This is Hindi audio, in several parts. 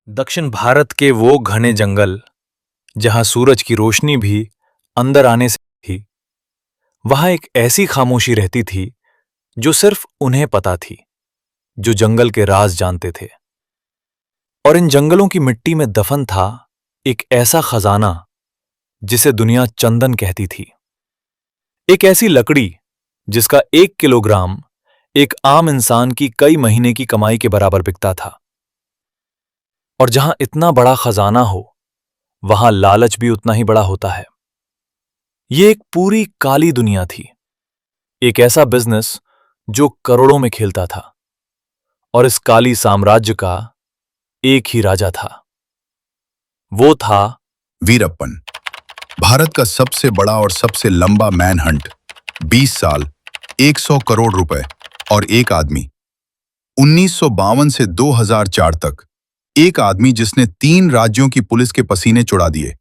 दक्षिण भारत के वो घने जंगल जहां सूरज की रोशनी भी अंदर आने से थी, वहां एक ऐसी खामोशी रहती थी जो सिर्फ उन्हें पता थी, जो जंगल के राज जानते थे। और इन जंगलों की मिट्टी में दफन था एक ऐसा खजाना जिसे दुनिया चंदन कहती थी। एक ऐसी लकड़ी जिसका 1 किलोग्राम एक आम इंसान की कई महीने की कमाई के बराबर बिकता था। और जहां इतना बड़ा खजाना हो, वहां लालच भी उतना ही बड़ा होता है। ये एक पूरी काली दुनिया थी, एक ऐसा बिजनेस जो करोड़ों में खेलता था। और इस काली साम्राज्य का एक ही राजा था, वो था वीरप्पन। भारत का सबसे बड़ा और सबसे लंबा मैनहंट, 20 साल, 100 करोड़ रुपए और एक आदमी। 1952 से 2004 तक एक आदमी जिसने 3 राज्यों की पुलिस के पसीने छुड़ा दिए,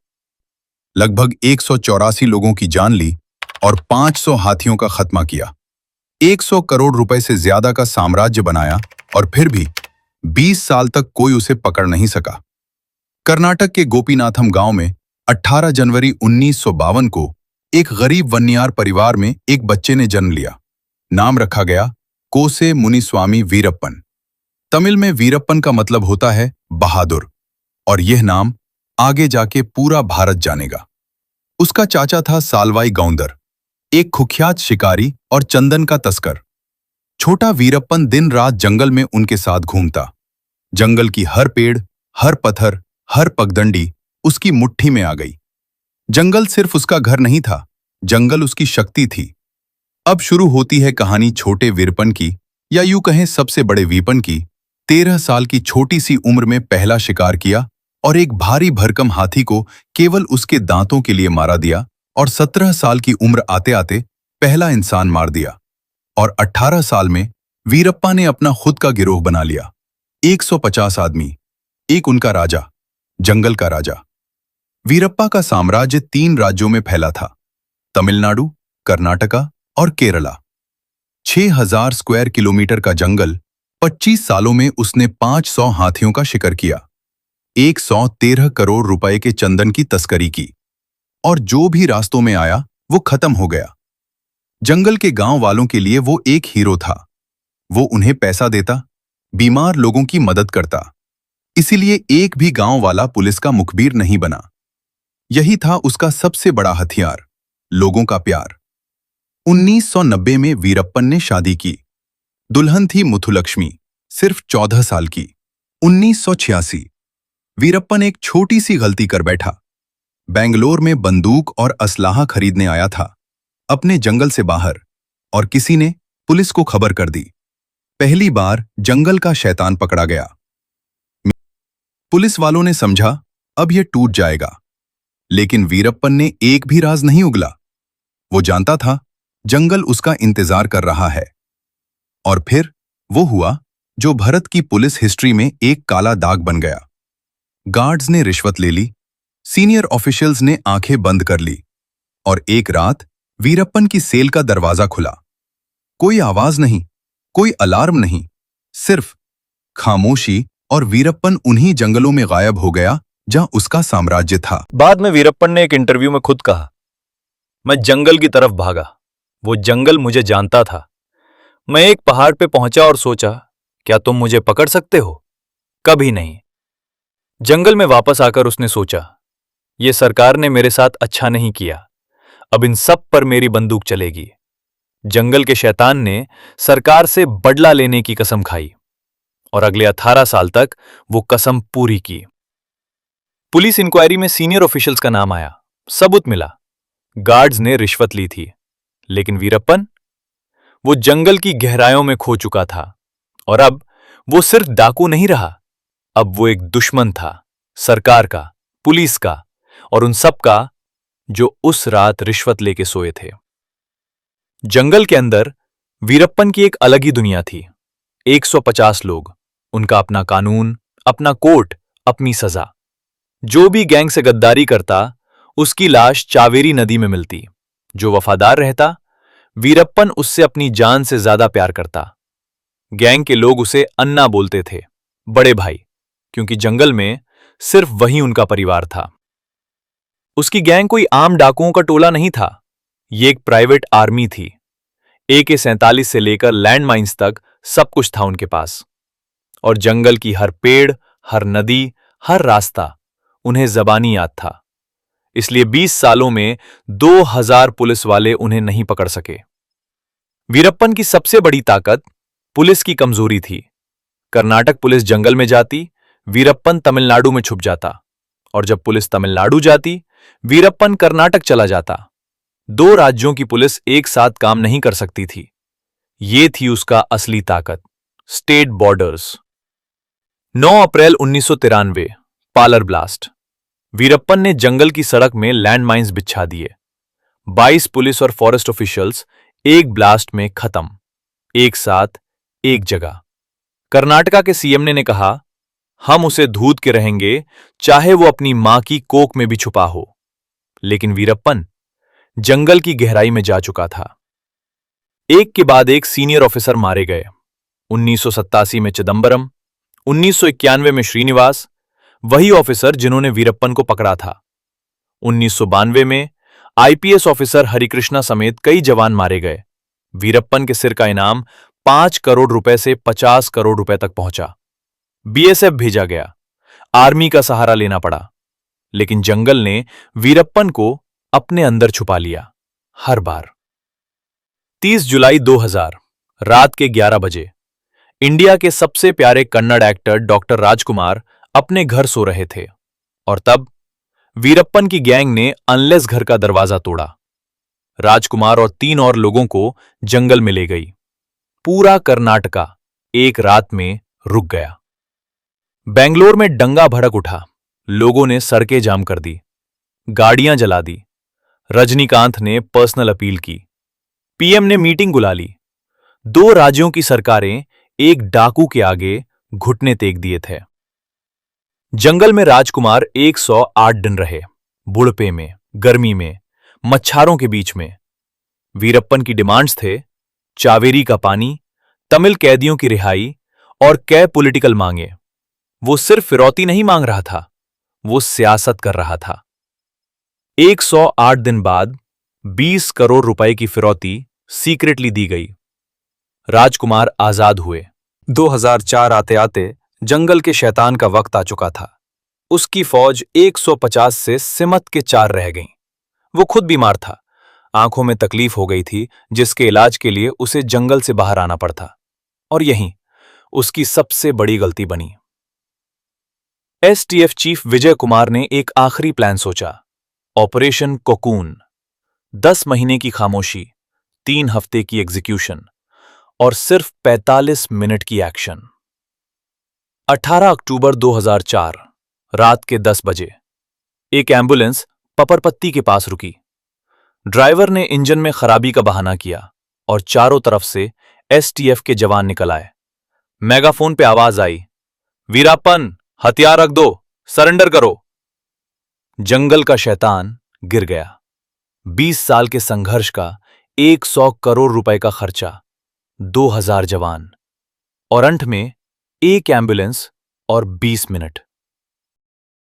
लगभग 184 लोगों की जान ली और 500 हाथियों का खात्मा किया। 100 करोड़ रुपए से ज्यादा का साम्राज्य बनाया और फिर भी 20 साल तक कोई उसे पकड़ नहीं सका। कर्नाटक के गोपीनाथम गांव में 18 जनवरी 1952 को एक गरीब वन्यार परिवार में एक बच्चे ने जन्म लिया। नाम रखा गया कोसे मुनिस्वामी वीरप्पन। तमिल में वीरप्पन का मतलब होता है बहादुर, और यह नाम आगे जाके पूरा भारत जानेगा। उसका चाचा था सालवाई गौंदर, एक कुख्यात शिकारी और चंदन का तस्कर। छोटा वीरप्पन दिन रात जंगल में उनके साथ घूमता। जंगल की हर पेड़, हर पत्थर, हर पगडंडी उसकी मुट्ठी में आ गई। जंगल सिर्फ उसका घर नहीं था, जंगल उसकी शक्ति थी। अब शुरू होती है कहानी छोटे वीरप्पन की, या यूं कहें सबसे बड़े वीरप्पन की। 13 साल की छोटी सी उम्र में पहला शिकार किया और एक भारी भरकम हाथी को केवल उसके दांतों के लिए मारा दिया, और 17 साल की उम्र आते आते पहला इंसान मार दिया। और 18 साल में वीरप्पा ने अपना खुद का गिरोह बना लिया। 150 आदमी, एक उनका राजा, जंगल का राजा। वीरप्पा का साम्राज्य 3 राज्यों में फैला था, तमिलनाडु, कर्नाटका और केरला। 6000 स्क्वायर किलोमीटर का जंगल। 25 सालों में उसने 500 हाथियों का शिकार किया, 113 करोड़ रुपए के चंदन की तस्करी की, और जो भी रास्तों में आया वो खत्म हो गया। जंगल के गांव वालों के लिए वो एक हीरो था। वो उन्हें पैसा देता, बीमार लोगों की मदद करता, इसीलिए एक भी गांव वाला पुलिस का मुखबिर नहीं बना। यही था उसका सबसे बड़ा हथियार, लोगों का प्यार। 1990 में वीरप्पन ने शादी की। दुल्हन थी मुथुलक्ष्मी, सिर्फ 14 साल की। 1986 वीरप्पन एक छोटी सी गलती कर बैठा। बेंगलोर में बंदूक और असलाहा खरीदने आया था, अपने जंगल से बाहर, और किसी ने पुलिस को खबर कर दी। पहली बार जंगल का शैतान पकड़ा गया। पुलिस वालों ने समझा अब यह टूट जाएगा, लेकिन वीरप्पन ने एक भी राज नहीं उगला। वो जानता था जंगल उसका इंतजार कर रहा है। और फिर वो हुआ जो भारत की पुलिस हिस्ट्री में एक काला दाग बन गया। गार्ड्स ने रिश्वत ले ली, सीनियर ऑफिशियल्स ने आंखें बंद कर ली, और एक रात वीरप्पन की सेल का दरवाजा खुला। कोई आवाज नहीं, कोई अलार्म नहीं, सिर्फ खामोशी, और वीरप्पन उन्हीं जंगलों में गायब हो गया जहां उसका साम्राज्य था। बाद में वीरप्पन ने एक इंटरव्यू में खुद कहा, मैं जंगल की तरफ भागा, वो जंगल मुझे जानता था। मैं एक पहाड़ पे पहुंचा और सोचा, क्या तुम मुझे पकड़ सकते हो? कभी नहीं। जंगल में वापस आकर उसने सोचा, ये सरकार ने मेरे साथ अच्छा नहीं किया, अब इन सब पर मेरी बंदूक चलेगी। जंगल के शैतान ने सरकार से बदला लेने की कसम खाई, और अगले 18 साल तक वो कसम पूरी की। पुलिस इंक्वायरी में सीनियर ऑफिशियल्स का नाम आया, सबूत मिला, गार्ड्स ने रिश्वत ली थी। लेकिन वीरप्पन, वो जंगल की गहराइयों में खो चुका था, और अब वो सिर्फ डाकू नहीं रहा, अब वो एक दुश्मन था, सरकार का, पुलिस का, और उन सब का जो उस रात रिश्वत लेके सोए थे। जंगल के अंदर वीरप्पन की एक अलग ही दुनिया थी। 150 लोग, उनका अपना कानून, अपना कोर्ट, अपनी सजा। जो भी गैंग से गद्दारी करता, उसकी लाश चावेरी नदी में मिलती। जो वफादार रहता, वीरप्पन उससे अपनी जान से ज्यादा प्यार करता। गैंग के लोग उसे अन्ना बोलते थे, बड़े भाई, क्योंकि जंगल में सिर्फ वही उनका परिवार था। उसकी गैंग कोई आम डाकुओं का टोला नहीं था, ये एक प्राइवेट आर्मी थी। AK-47 से लेकर लैंडमाइंस तक सब कुछ था उनके पास। और जंगल की हर पेड़, हर नदी, हर रास्ता उन्हें जबानी याद था। इसलिए 20 सालों में 2000 पुलिस वाले उन्हें नहीं पकड़ सके। वीरप्पन की सबसे बड़ी ताकत पुलिस की कमजोरी थी। कर्नाटक पुलिस जंगल में जाती, वीरप्पन तमिलनाडु में छुप जाता, और जब पुलिस तमिलनाडु जाती, वीरप्पन कर्नाटक चला जाता। 2 राज्यों की पुलिस एक साथ काम नहीं कर सकती थी। ये थी उसका असली ताकत, स्टेट बॉर्डर्स। 9 अप्रैल 1993, पालर ब्लास्ट। वीरप्पन ने जंगल की सड़क में लैंडमाइंस बिछा दिए। 22 पुलिस और फॉरेस्ट ऑफिशियल्स एक ब्लास्ट में खत्म, एक साथ, एक जगह। कर्नाटका के सीएम ने कहा, हम उसे धूत के रहेंगे, चाहे वो अपनी मां की कोख में भी छुपा हो। लेकिन वीरप्पन जंगल की गहराई में जा चुका था। एक के बाद एक सीनियर ऑफिसर मारे गए। 1987 में चिदंबरम, 1991 में श्रीनिवास, वही ऑफिसर जिन्होंने वीरप्पन को पकड़ा था। 1992 में आईपीएस ऑफिसर हरिकृष्णा समेत कई जवान मारे गए। वीरप्पन के सिर का इनाम 5 करोड़ रुपए से 50 करोड़ रुपए तक पहुंचा। बीएसएफ भेजा गया, आर्मी का सहारा लेना पड़ा, लेकिन जंगल ने वीरप्पन को अपने अंदर छुपा लिया, हर बार। 30 जुलाई 2000, रात के 11 बजे, इंडिया के सबसे प्यारे कन्नड़ एक्टर डॉक्टर राजकुमार अपने घर सो रहे थे, और तब वीरप्पन की गैंग ने अनलेस घर का दरवाजा तोड़ा। राजकुमार और 3 और लोगों को जंगल में ले गई। पूरा कर्नाटका एक रात में रुक गया। बेंगलोर में दंगा भड़क उठा, लोगों ने सड़कें जाम कर दी, गाड़ियां जला दी। रजनीकांत ने पर्सनल अपील की, पीएम ने मीटिंग बुला ली। 2 राज्यों की सरकारें एक डाकू के आगे घुटने टेक दिए थे। जंगल में राजकुमार 108 दिन रहे, बुढ़पे में, गर्मी में, मच्छरों के बीच में। वीरप्पन की डिमांड्स थे चावेरी का पानी, तमिल कैदियों की रिहाई और कई पॉलिटिकल मांगे। वो सिर्फ फिरौती नहीं मांग रहा था, वो सियासत कर रहा था। 108 दिन बाद 20 करोड़ रुपए की फिरौती सीक्रेटली दी गई। राजकुमार आजाद हुए। 2004 आते आते जंगल के शैतान का वक्त आ चुका था। उसकी फौज 150 से सिमत के 4 रह गईं। वो खुद बीमार था, आंखों में तकलीफ हो गई थी, जिसके इलाज के लिए उसे जंगल से बाहर आना पड़ता। और यही उसकी सबसे बड़ी गलती बनी। एसटीएफ चीफ विजय कुमार ने एक आखिरी प्लान सोचा, ऑपरेशन कोकून। 10 महीने की खामोशी, 3 हफ्ते की एग्जीक्यूशन और सिर्फ 45 मिनट की एक्शन। 18 अक्टूबर 2004, रात के 10 बजे, एक एम्बुलेंस पपरपत्ती के पास रुकी। ड्राइवर ने इंजन में खराबी का बहाना किया और चारों तरफ से एसटीएफ के जवान निकल आए। मेगाफोन पे आवाज आई, वीरप्पन, हथियार रख दो, सरेंडर करो। जंगल का शैतान गिर गया। 20 साल के संघर्ष का 100 करोड़ रुपए का खर्चा, 2000 जवान और अंत में एक एम्बुलेंस और 20 मिनट।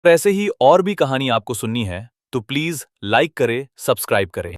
ऐसे ही और भी कहानी आपको सुननी है तो प्लीज लाइक करें, सब्सक्राइब करें।